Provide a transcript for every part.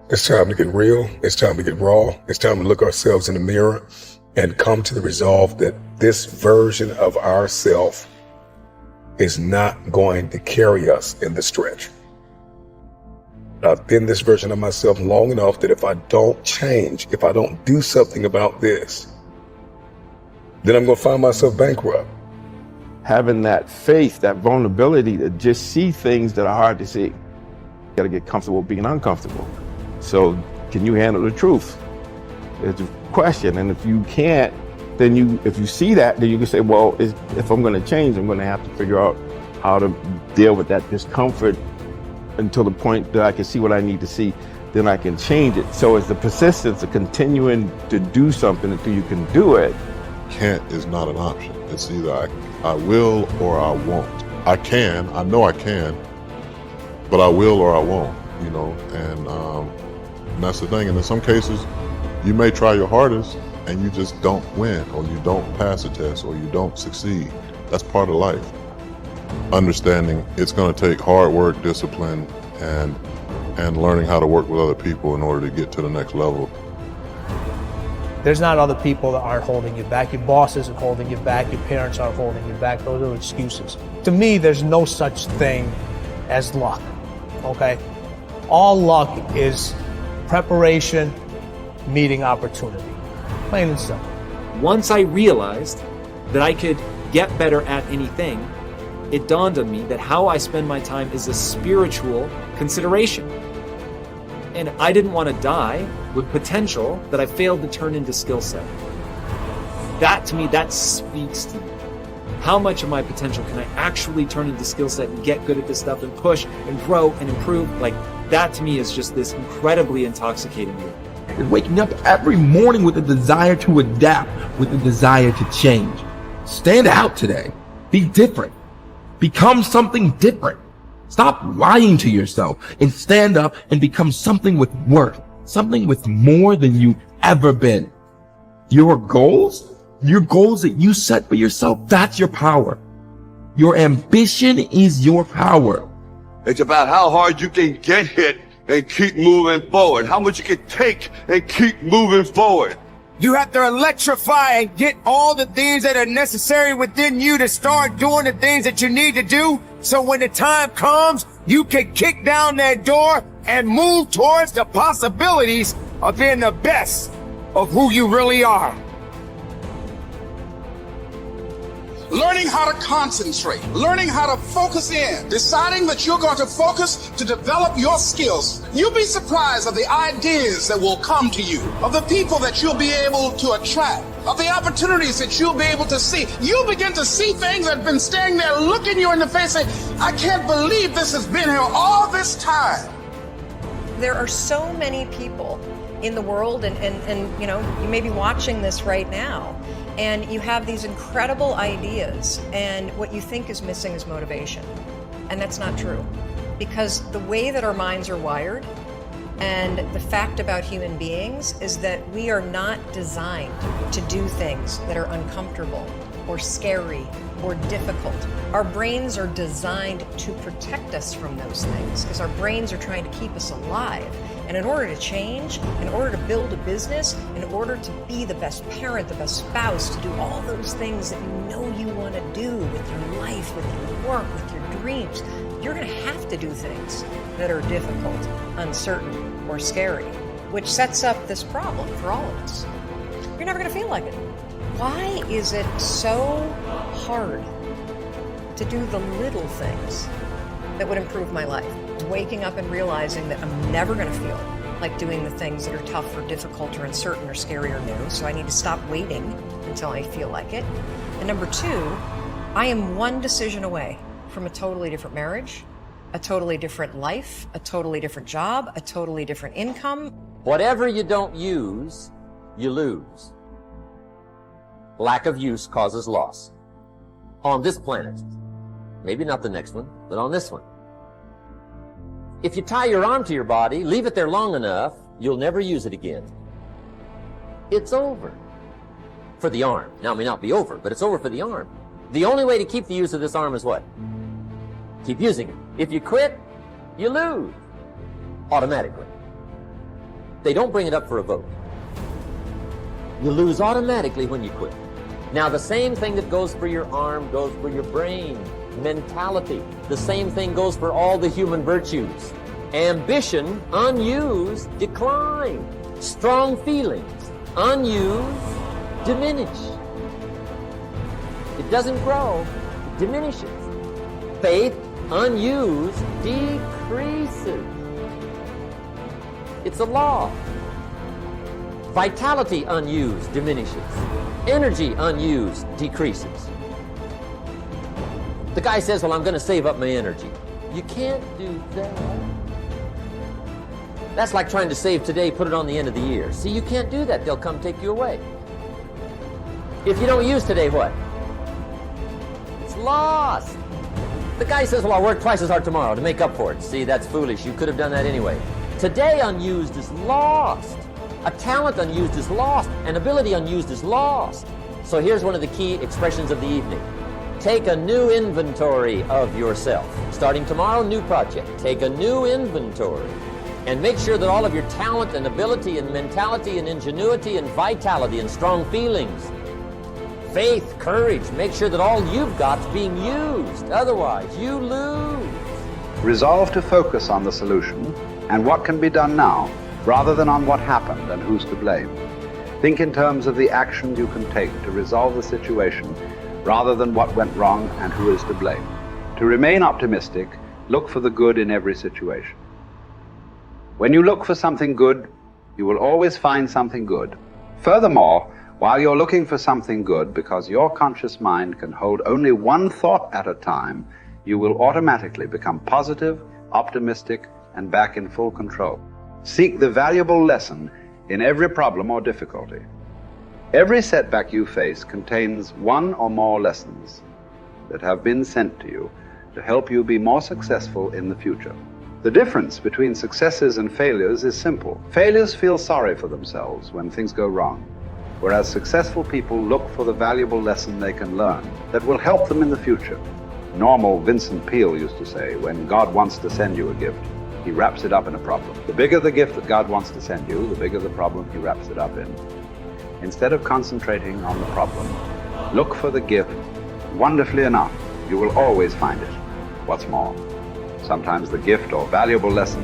It's time to get real. It's time to get raw. It's time to look ourselves in the mirror and come to the resolve that this version of ourself is not going to carry us in the stretch. I've been this version of myself long enough that if I don't change, if I don't do something about this, then I'm going to find myself bankrupt. Having that faith, that vulnerability to just see things that are hard to see. You got to get comfortable being uncomfortable. So can you handle the truth? It's a question. And if you can't, then if you see that, then you can say, well, if I'm going to change, I'm going to have to figure out how to deal with that discomfort until the point that I can see what I need to see, then I can change it. So it's the persistence of continuing to do something until you can do it. Can't is not an option. It's either I will or I won't. I can, I know I can, but I will or I won't, you know, and that's the thing. And in some cases, you may try your hardest and you just don't win, or you don't pass a test, or you don't succeed. That's part of life. Understanding it's going to take hard work, discipline, and learning how to work with other people in order to get to the next level. There's not other people that aren't holding you back. Your boss isn't holding you back. Your parents aren't holding you back. Those are excuses. To me, there's no such thing as luck, okay? All luck is preparation meeting opportunity. Plain and simple. Once I realized that I could get better at anything, it dawned on me that how I spend my time is a spiritual consideration. And I didn't want to die with potential that I failed to turn into skill set. That, to me, that speaks to me. How much of my potential can I actually turn into skill set and get good at this stuff and push and grow and improve? Like, that to me is just this incredibly intoxicating thing. Is waking up every morning with a desire to adapt, with a desire to change. Stand out today. Be different. Become something different. Stop lying to yourself and stand up and become something with worth, something with more than you've ever been. Your goals that you set for yourself, that's your power. Your ambition is your power. It's about how hard you can get hit and keep moving forward. How much you can take and keep moving forward. You have to electrify and get all the things that are necessary within you to start doing the things that you need to do. So when the time comes, you can kick down that door and move towards the possibilities of being the best of who you really are. Learning how to concentrate, learning how to focus in, deciding that you're going to focus to develop your skills. You'll be surprised of the ideas that will come to you, of the people that you'll be able to attract, of the opportunities that you'll be able to see. You'll begin to see things that have been standing there looking you in the face saying, I can't believe this has been here all this time. There are so many people in the world and you know, you may be watching this right now, and you have these incredible ideas, and what you think is missing is motivation. And that's not true. Because the way that our minds are wired, and the fact about human beings, is that we are not designed to do things that are uncomfortable or scary or difficult. Our brains are designed to protect us from those things, because our brains are trying to keep us alive. And in order to change, in order to build a business, in order to be the best parent, the best spouse, to do all those things that you know you want to do with your life, with your work, with your dreams, you're going to have to do things that are difficult, uncertain, or scary, which sets up this problem for all of us. You're never going to feel like it. Why is it so hard to do the little things that would improve my life? Waking up and realizing that I'm never going to feel like doing the things that are tough or difficult or uncertain or scary or new, so I need to stop waiting until I feel like it. And number two, I am one decision away from a totally different marriage, a totally different life, a totally different job, a totally different income. Whatever you don't use, you lose. Lack of use causes loss. On this planet. Maybe not the next one, but on this one. If you tie your arm to your body, leave it there long enough, you'll never use it again. It's over. For the arm. Now, it may not be over, but it's over for the arm. The only way to keep the use of this arm is what? Keep using it. If you quit, you lose. Automatically. They don't bring it up for a vote. You lose automatically when you quit. Now, the same thing that goes for your arm goes for your brain, mentality. The same thing goes for all the human virtues. Ambition, unused, decline. Strong feelings, unused, diminish. It doesn't grow, it diminishes. Faith, unused, decreases. It's a law. Vitality, unused, diminishes. Energy, unused, decreases. The guy says, well, I'm going to save up my energy. You can't do that. That's like trying to save today, put it on the end of the year. See, you can't do that. They'll come take you away. If you don't use today, what? It's lost. The guy says, well, I'll work twice as hard tomorrow to make up for it. See, that's foolish. You could have done that anyway. Today unused is lost. A talent unused is lost. An ability unused is lost. So here's one of the key expressions of the evening. Take a new inventory of yourself. Starting tomorrow, new project. Take a new inventory. And make sure that all of your talent and ability and mentality and ingenuity and vitality and strong feelings, faith, courage, make sure that all you've got is being used. Otherwise, you lose. Resolve to focus on the solution and what can be done now, rather than on what happened and who's to blame. Think in terms of the actions you can take to resolve the situation, rather than what went wrong and who is to blame. To remain optimistic, look for the good in every situation. When you look for something good, you will always find something good. Furthermore, while you're looking for something good, because your conscious mind can hold only one thought at a time, you will automatically become positive, optimistic, and back in full control. Seek the valuable lesson in every problem or difficulty. Every setback you face contains one or more lessons that have been sent to you to help you be more successful in the future. The difference between successes and failures is simple. Failures feel sorry for themselves when things go wrong, whereas successful people look for the valuable lesson they can learn that will help them in the future. Normal Vincent Peale used to say, when God wants to send you a gift, he wraps it up in a problem. The bigger the gift that God wants to send you, the bigger the problem he wraps it up in. Instead of concentrating on the problem, look for the gift. Wonderfully enough, you will always find it. What's more, sometimes the gift or valuable lesson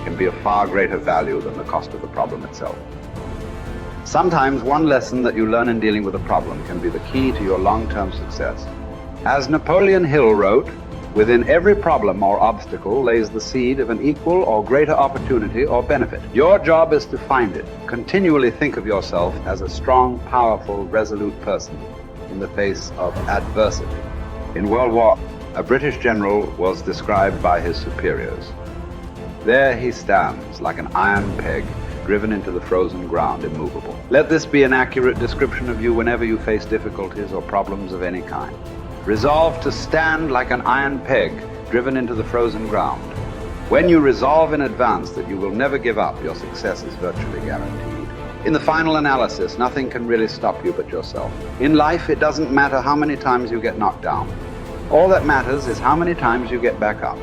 can be of far greater value than the cost of the problem itself. Sometimes one lesson that you learn in dealing with a problem can be the key to your long-term success. As Napoleon Hill wrote, within every problem or obstacle lays the seed of an equal or greater opportunity or benefit. Your job is to find it. Continually think of yourself as a strong, powerful, resolute person in the face of adversity. In World War, a British general was described by his superiors. There he stands like an iron peg driven into the frozen ground, immovable. Let this be an accurate description of you whenever you face difficulties or problems of any kind. Resolve to stand like an iron peg driven into the frozen ground. When you resolve in advance that you will never give up, your success is virtually guaranteed. In the final analysis, nothing can really stop you but yourself. In life, it doesn't matter how many times you get knocked down. All that matters is how many times you get back up.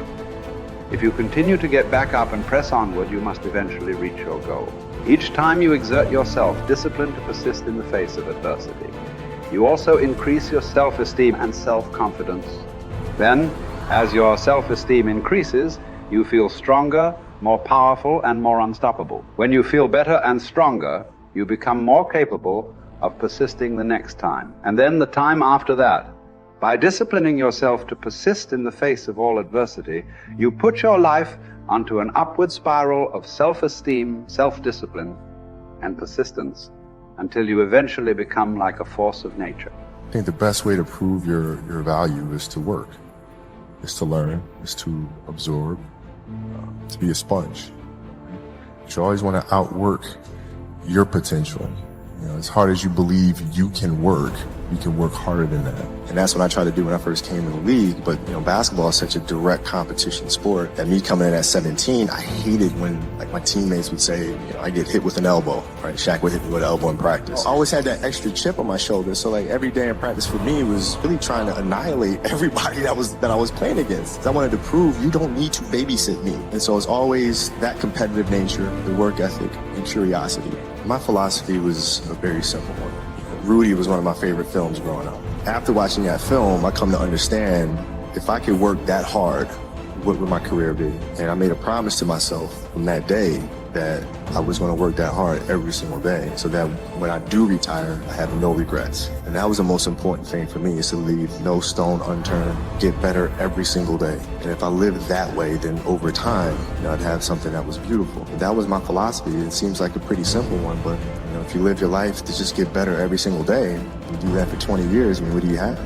If you continue to get back up and press onward, you must eventually reach your goal. Each time you exert yourself, discipline to persist in the face of adversity, you also increase your self-esteem and self-confidence. Then, as your self-esteem increases, you feel stronger, more powerful, and more unstoppable. When you feel better and stronger, you become more capable of persisting the next time, and then the time after that. By disciplining yourself to persist in the face of all adversity, you put your life onto an upward spiral of self-esteem, self-discipline, and persistence until you eventually become like a force of nature. I think the best way to prove your value is to work, is to learn, is to absorb, to be a sponge. But you always want to outwork your potential. You know, as hard as you believe you can work harder than that. And that's what I tried to do when I first came in the league. But, basketball is such a direct competition sport that me coming in at 17, I hated when my teammates would say, I get hit with an elbow, right? Shaq would hit me with an elbow in practice. I always had that extra chip on my shoulder. So every day in practice for me was really trying to annihilate everybody that I was playing against. I wanted to prove you don't need to babysit me. And so it's always that competitive nature, the work ethic, and curiosity. My philosophy was a very simple one. Rudy was one of my favorite films growing up. After watching that film, I come to understand if I could work that hard, what would my career be? And I made a promise to myself from that day that I was going to work that hard every single day so that when I do retire, I have no regrets. And that was the most important thing for me, is to leave no stone unturned, get better every single day. And if I lived that way, then over time, I'd have something that was beautiful. That was my philosophy. It seems like a pretty simple one, but if you live your life to just get better every single day, you do that for 20 years, what do you have?